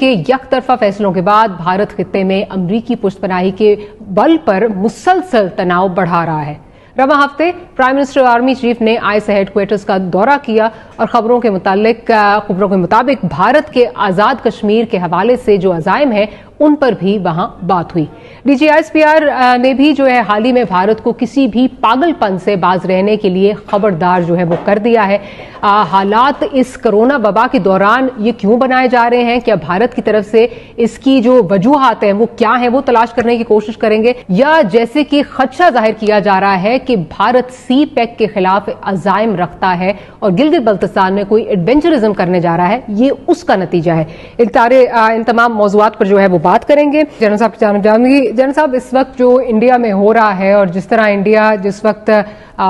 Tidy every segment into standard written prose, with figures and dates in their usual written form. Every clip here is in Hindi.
के यकतरफा फैसलों के बाद भारत खित्ते में अमरीकी पुष्तपनाही के बल पर मुसलसल तनाव बढ़ा रहा है। रवा हफ्ते प्राइम मिनिस्टर आर्मी चीफ ने आईएसआई हेडक्वार्टर्स का दौरा किया और खबरों के मुताबिक भारत के आजाद कश्मीर के हवाले से जो अजायम है उन पर भी वहां बात हुई। डीजी आईएसपीआर ने भी जो है हाल ही में भारत को किसी भी पागलपन से बाज रहने के लिए खबरदार जो है वो कर दिया है। हालात इस कोरोना वबा के दौरान ये क्यों बनाए जा रहे हैं, क्या भारत की तरफ से इसकी जो वजूहात हैं वो क्या है, वो तलाश करने की कोशिश करेंगे, या जैसे कि खदशा जाहिर किया जा रहा है कि भारत सी पैक के खिलाफ अजायम रखता है और गिलगित बल्तिस्तान में कोई एडवेंचरिज्म करने जा रहा है, ये उसका नतीजा है। इन तमाम मौजूआत पर जो है वो बात करेंगे। जनरल साहब जनरल साहब, इस वक्त जो इंडिया में हो रहा है और जिस तरह इंडिया जिस वक्त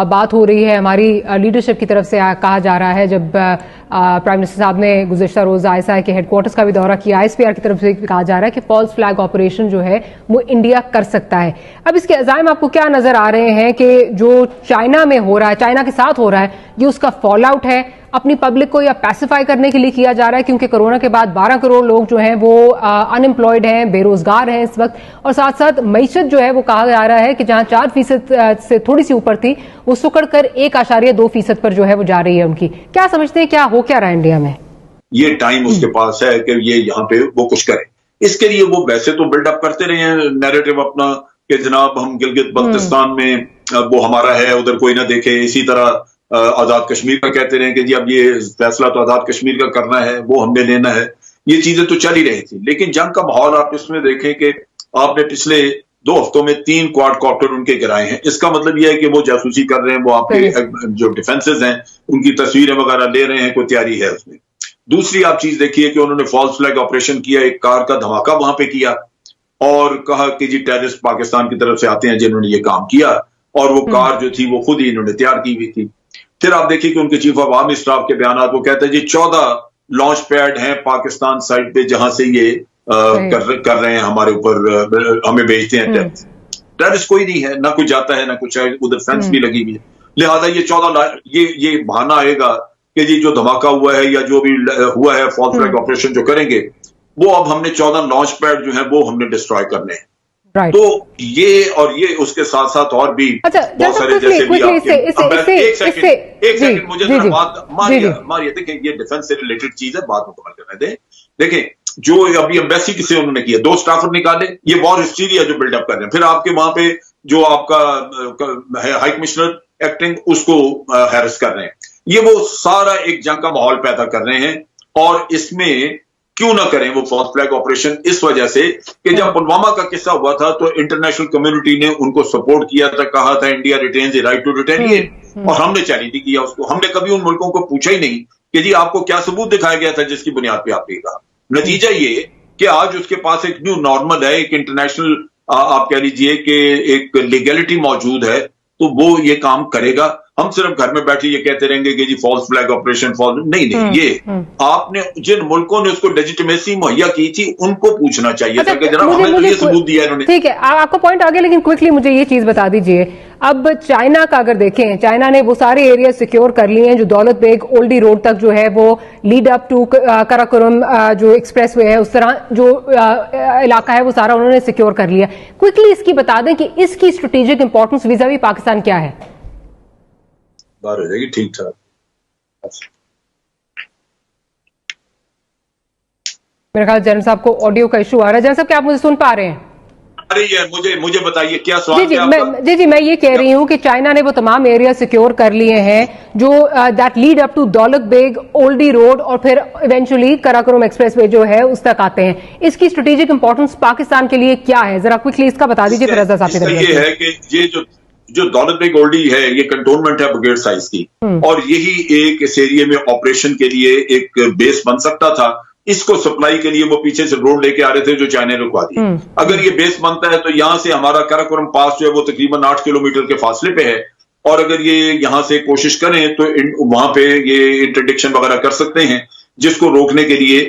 बात हो रही है हमारी लीडरशिप की तरफ से कहा जा रहा है, जब प्राइम मिनिस्टर साहब ने गुज़िश्ता रोज आईएसआई के हेडक्वार्टर्स का भी दौरा किया, आईएसपीआर की तरफ से कहा जा रहा है कि फॉल्स फ्लैग ऑपरेशन जो है वो इंडिया कर सकता है। अब इसके अजायम आपको क्या नजर आ रहे हैं कि जो चाइना में हो रहा है, चाइना के साथ हो रहा है, ये उसका फॉल आउट है, अपनी पब्लिक को या पैसिफाई करने के लिए किया जा रहा है, क्योंकि कोरोना के बाद 12 करोड़ लोग जो हैं वो अनएम्प्लॉयड हैं, बेरोजगार हैं इस वक्त, और साथ साथ मईशत जो है वो कहा जा रहा है कि जहां 4% से थोड़ी सी ऊपर थी वो सुकड़ कर 1.2% पर जो है वो जा रही है उनकी। क्या समझते हैं, क्या हो क्या रहा है इंडिया में? ये टाइम उसके पास है कि ये यहाँ पे वो कुछ करे। इसके लिए वो वैसे तो बिल्डअप करते रहे हैं नैरेटिव अपना कि जनाब हम गिलगित बल्तिस्तान में वो हमारा है, उधर कोई ना देखे। इसी तरह आजाद कश्मीर का कहते रहे कि जी अब ये फैसला तो आजाद कश्मीर का करना है, वो हमने लेना है। ये चीजें तो चल ही रही थी, लेकिन जंग का माहौल आप इसमें देखें कि आपने पिछले 2 हफ्तों में 3 क्वाडकॉप्टर उनके गिराए हैं। इसका मतलब यह है कि वो जासूसी कर रहे हैं, वो आपके जो डिफेंसेस हैं उनकी तस्वीरें वगैरह ले रहे हैं, कोई तैयारी है उसमें। दूसरी आप चीज देखिए कि उन्होंने फॉल्स फ्लैग ऑपरेशन किया, एक कार का धमाका वहां पे किया और कहा कि जी टेररिस्ट पाकिस्तान की तरफ से आते हैं जिन्होंने ये काम किया, और वो कार जो थी वो खुद ही इन्होंने तैयार की हुई थी। फिर आप देखिए कि उनके चीफ ऑफ आर्मी स्टाफ के बयान, वो कहते हैं जी 14 लॉन्च पैड हैं पाकिस्तान साइड पे जहां से ये कर रहे हैं हमारे ऊपर, हमें भेजते हैं टेररिस्ट। टेररिस्ट कोई नहीं है, ना कोई जाता है ना कुछ है, उधर फेंस भी लगी हुई है। लिहाजा ये 14 ये बहाना आएगा कि जी जो धमाका हुआ है या जो भी हुआ है फॉल्स फ्लैग ऑपरेशन जो करेंगे वो अब हमने 14 लॉन्च पैड जो है वो हमने डिस्ट्रॉय करने हैं। तो ये और ये उसके साथ साथ और भी बहुत सारे जैसे भी आपके एक सेकंड मुझे बात मारिए। देखिए ये डिफेंस से रिलेटेड चीज है, बात मुकम्मल करने दें। देखें जो अभी एम्बेसी किसे उन्होंने किया, 2 स्टाफर निकाले, ये वॉर हिस्टीरिया जो बिल्डअप कर रहे हैं। फिर आपके वहां पे जो आपका हाई कमिश्नर एक्टिंग उसको हैरेस कर रहे हैं। ये वो सारा एक जंग का माहौल पैदा कर रहे हैं, और इसमें क्यों ना करें वो फॉल्स फ्लैग ऑपरेशन, इस वजह से कि जब पुलवामा का किस्सा हुआ था तो इंटरनेशनल कम्युनिटी ने उनको सपोर्ट किया था, कहा था India retains the right to retaliate, और हमने चैलेंज नहीं किया उसको। हमने कभी उन मुल्कों को पूछा ही नहीं कि जी आपको क्या सबूत दिखाया गया था जिसकी बुनियाद पे आपने कहा। नतीजा ये कि आज उसके पास एक न्यू नॉर्मल है, एक इंटरनेशनल आप कह लीजिए कि एक लीगैलिटी मौजूद है, तो वो ये काम करेगा। हम सिर्फ घर में बैठे ये कहते रहेंगे कि जी फॉल्स फ्लैग ऑपरेशन नहीं, ये आपने जिन मुल्कों ने उसको लेजिटिमेसी मुहैया की थी उनको पूछना चाहिए था कि जनाब हमें तो ये सबूत दिया इन्होंने। ठीक है, आपका पॉइंट आ गया, लेकिन क्विकली मुझे ये चीज बता दीजिए, अब चाइना का अगर देखें, चाइना ने वो सारे एरिया सिक्योर कर लिए हैं जो दौलत बेग ओल्डी रोड तक जो है वो लीड अप टू कराकोरम जो एक्सप्रेस वे है, उस तरह जो इलाका है वो सारा उन्होंने सिक्योर कर लिया। क्विकली इसकी बता दें कि इसकी स्ट्रेटेजिक इंपॉर्टेंस वीज़ा-वी पाकिस्तान क्या है? बात हो जाएगी ठीक ठाक। मेरे ख्याल जनरल साहब को ऑडियो का इशू आ रहा है। जनरल साहब क्या आप मुझे सुन पा रहे हैं? मुझे बताइए क्या सवाल? जी मैं ये कह रही हूँ कि चाइना ने वो तमाम एरिया सिक्योर कर लिए हैं जो that lead up to Daulat Beg Oldi road और फिर इवेंचुअली कराकोरम एक्सप्रेसवे जो है उस तक आते हैं। इसकी स्ट्रेटेजिक इंपॉर्टेंस पाकिस्तान के लिए क्या है, जरा क्विकली इसका बता दीजिए। फिर रजा साहब ये है कि ये जो दौलत बेग ओल्डी है ये कंटोनमेंट है ब्रिगेड साइज की, और यही एक इस एरिया में ऑपरेशन के लिए एक बेस बन सकता था। इसको सप्लाई के लिए वो पीछे से रोड लेके आ रहे थे जो चाइना ने रुकवा दी। अगर ये बेस बनता है तो यहां से हमारा कराकोरम पास जो है वो तकरीबन 8 किलोमीटर के फासले पे है, और अगर ये यहां से कोशिश करें तो वहां पे ये इंटरडिक्शन वगैरह कर सकते हैं, जिसको रोकने के लिए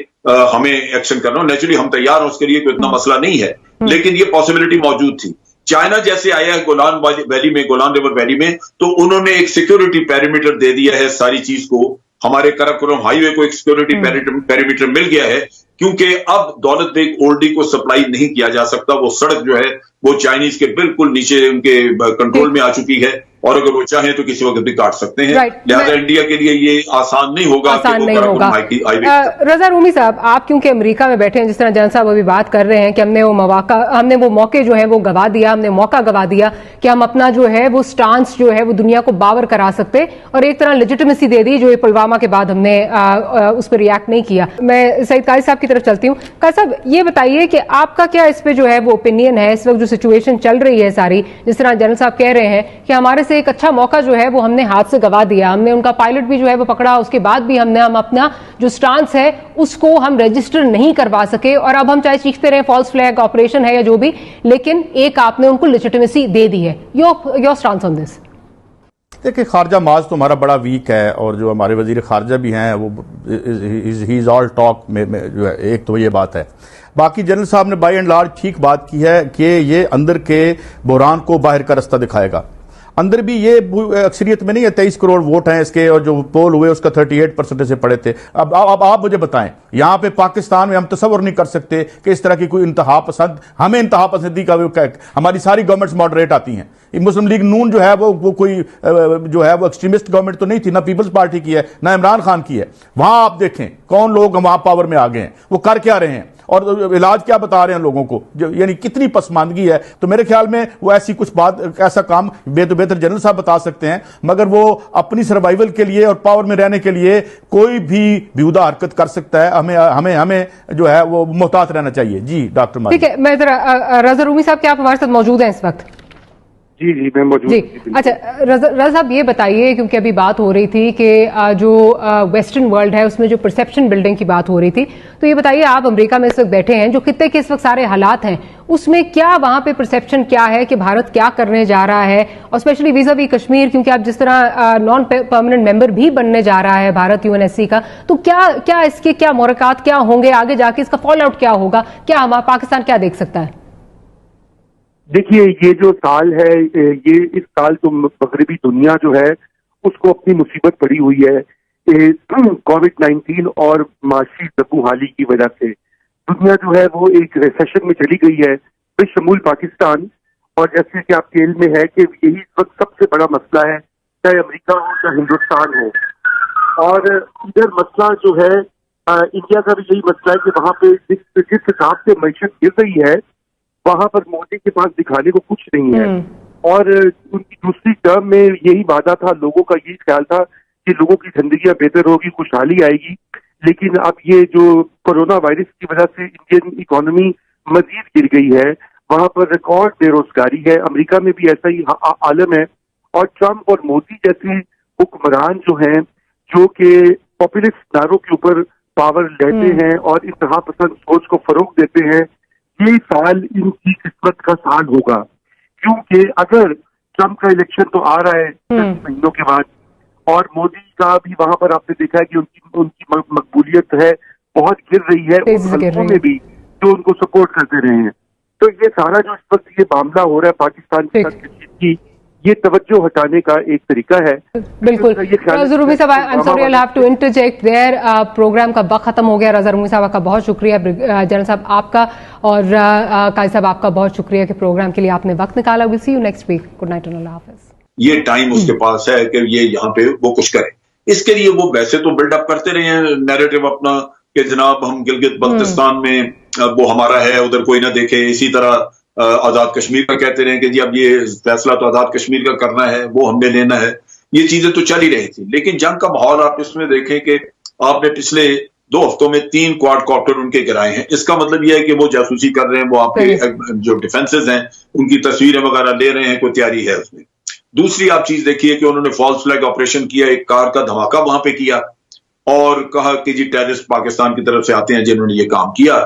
हमें एक्शन करना। नेचुरली हम तैयार हैं उसके लिए, कोई इतना मसला नहीं है, लेकिन ये पॉसिबिलिटी मौजूद थी। चाइना जैसे आया है गोलान रिवर वैली में, तो उन्होंने एक सिक्योरिटी पैरामीटर दे दिया है सारी चीज को हमारे कराकोरम हाईवे को एक सिक्योरिटी पेरीमीटर मिल गया है, क्योंकि अब दौलत बेग ओल्डी को सप्लाई नहीं किया जा सकता। वो सड़क जो है वो चाइनीज के बिल्कुल नीचे उनके कंट्रोल में आ चुकी है, और अगर वो चाहें तो किसी वक्त भी काट सकते हैं। लिहाजा इंडिया के लिए ये आसान नहीं होगा रजा रूमी साहब, आप क्योंकि अमेरिका में बैठे हैं, जिस तरह जन साहब अभी बात कर रहे हैं कि हमने वो मौके जो है वो गवा दिया, हमने मौका गवा दिया कि हम अपना जो है वो स्टांस जो है वो दुनिया को बावर करा सकते, और एक तरह लेजिटिमेसी दे दी जो ये पुलवामा के बाद हमने उस पर रिएक्ट नहीं किया। मैं सईद कारी साहब की तरफ चलती हूँ। कारी साहब, ये बताइए कि आपका क्या इस पे जो है वो ओपिनियन है, इस वक्त जो सिचुएशन चल रही है सारी, जिस तरह जनरल साहब कह रहे हैं कि हमारे एक अच्छा मौका जो है वो हमने हाथ से गवा दिया, हमने उनका पायलट भी जो है वो पकड़ा, उसके बाद भी हम अपना जो स्टांस है उसको हम रजिस्टर नहीं करवा सके, और अब हम चाहे चीखते रहे फॉल्स फ्लैग ऑपरेशन है या जो भी, लेकिन एक आपने उनको लेजिटिमेसी दे दी है। Your stance on this? देखिए, खारजा माज तो हमारा बड़ा वीक है, और जो हमारे वजीर खारजा भी हैं वो ही इज ऑल टॉक में जो है, एक तो ये बात है। बाकी जनरल साहब ने बाय एंड लार्ज ठीक बात की है कि ये अंदर के बहरान को बाहर का रास्ता दिखाएगा। अंदर भी ये अक्सरियत में नहीं है, 23 करोड़ वोट हैं इसके, और जो पोल हुए उसका 38% से पड़े थे। अब आप मुझे बताएं, यहां पे पाकिस्तान में हम तसव्वुर नहीं कर सकते कि इस तरह की कोई इंतहा पसंद, हमें इंतहा पसंदी का, हमारी सारी गवर्नमेंट्स मॉडरेट आती हैं। मुस्लिम लीग नून जो है वो कोई जो है वो एक्सट्रीमिस्ट गवर्नमेंट तो नहीं थी, ना पीपल्स पार्टी की है ना इमरान खान की है। वहां आप देखें कौन लोग वहां पावर में आ गए हैं, वो कर क्या रहे हैं और इलाज क्या बता रहे हैं लोगों को, यानी कितनी पसमानदगी है। तो मेरे ख्याल में वो ऐसी कुछ बात, ऐसा काम बेहतर जनरल साहब बता सकते हैं, मगर वो अपनी सर्वाइवल के लिए और पावर में रहने के लिए कोई भी बेहुदा हरकत कर सकता है। हमें जो है वो मोहतात रहना चाहिए। जी डॉक्टर मालिक। ठीक है, मैं जरा रजा रूमी साहब, क्या आप हमारे साथ मौजूद हैं इस वक्त? जी मैं मौजूद। जी अच्छा, रजा साहब ये बताइए, क्योंकि अभी बात हो रही थी कि जो वेस्टर्न वर्ल्ड है उसमें जो परसेप्शन बिल्डिंग की बात हो रही थी, तो ये बताइए, आप अमेरिका में इस वक्त बैठे हैं, जो खित्ते के इस वक्त सारे हालात हैं उसमें क्या वहां पे परसेप्शन क्या है कि भारत क्या करने जा रहा है, और स्पेशली वीजा वी कश्मीर, क्योंकि आप जिस तरह नॉन परमानेंट मेंबर भी बनने जा रहा है भारत यूएनएससी का, तो क्या इसके क्या मुराकात क्या होंगे आगे जाके, इसका फॉल आउट क्या होगा, क्या हमारा पाकिस्तान क्या देख सकता है? देखिए, ये जो साल है, ये इस साल तो मगरबी दुनिया जो है उसको अपनी मुसीबत पड़ी हुई है कोविड-19 और माशी दबूहाली की वजह से। दुनिया जो है वो एक रिसेशन में चली गई है, बेशमूल पाकिस्तान। और जैसे कि आपके इल्म में है कि यही इस वक्त सबसे बड़ा मसला है, चाहे अमेरिका हो चाहे हिंदुस्तान हो। और इधर मसला जो है इंडिया का भी यही मसला है कि वहां पे जिस हिसाब से मईशत गिर रही है, वहां पर मोदी के पास दिखाने को कुछ नहीं है। और उनकी दूसरी टर्म में यही वादा था, लोगों का यही ख्याल था कि लोगों की जिंदगियां बेहतर होगी, खुशहाली आएगी। लेकिन अब ये जो कोरोना वायरस की वजह से इंडियन इकोनॉमी मजीद गिर गई है, वहां पर रिकॉर्ड बेरोजगारी है। अमेरिका में भी ऐसा ही आलम है। और ट्रंप और मोदी जैसे हुक्मरान जो हैं, जो कि पॉपुलिस्ट नारों के ऊपर पावर लेते हैं और इंतहा पसंद सोच को फरोग देते हैं, ये साल इनकी किस्मत का साल होगा। क्योंकि अगर ट्रंप का इलेक्शन तो आ रहा है 10 महीनों के बाद, और मोदी का भी वहां पर आपने देखा है कि उनकी मकबूलियत है बहुत गिर रही है उन हल्कों में भी जो उनको सपोर्ट करते रहे हैं। तो ये सारा जो इस वक्त ये मामला हो रहा है पाकिस्तान के साथ की, ये तवज्जो हटाने का एक तरीका है। बिल्कुल। रजा रूमी साहब, I am sorry, I have to interject there. Programme का वक्त खत्म हो गया। रजा रूमी साहब का बहुत शुक्रिया, जनरल साहब आपका, और कारी साहब आपका बहुत शुक्रिया कि प्रोग्राम के लिए आपने वक्त निकाला। Will see you next week. Good night and अल्लाह हाफिज। ये टाइम उसके पास है कि ये यहाँ पे वो कुछ करे। इसके लिए वो वैसे तो बिल्डअप करते रहे हैं नैरेटिव अपना कि जनाब हम गिलगित बल्तिस्तान में वो हमारा है, उधर कोई ना देखे। इसी तरह आजाद कश्मीर का कहते रहे कि जी अब ये फैसला तो आजाद कश्मीर का करना है, वो हमने लेना है। ये चीजें तो चल ही रही थी, लेकिन जंग का माहौल आप इसमें देखें कि आपने पिछले 2 हफ्तों में 3 क्वाडकॉप्टर उनके गिराए हैं। इसका मतलब यह है कि वो जासूसी कर रहे हैं, वो आपके जो डिफेंसेस हैं उनकी तस्वीरें वगैरह ले रहे हैं, कोई तैयारी है उसमें। दूसरी आप चीज देखिए कि उन्होंने फॉल्स फ्लैग ऑपरेशन किया, एक कार का धमाका वहां पे किया और कहा कि जी टेररिस्ट पाकिस्तान की तरफ से आते हैं जिन्होंने ये काम किया।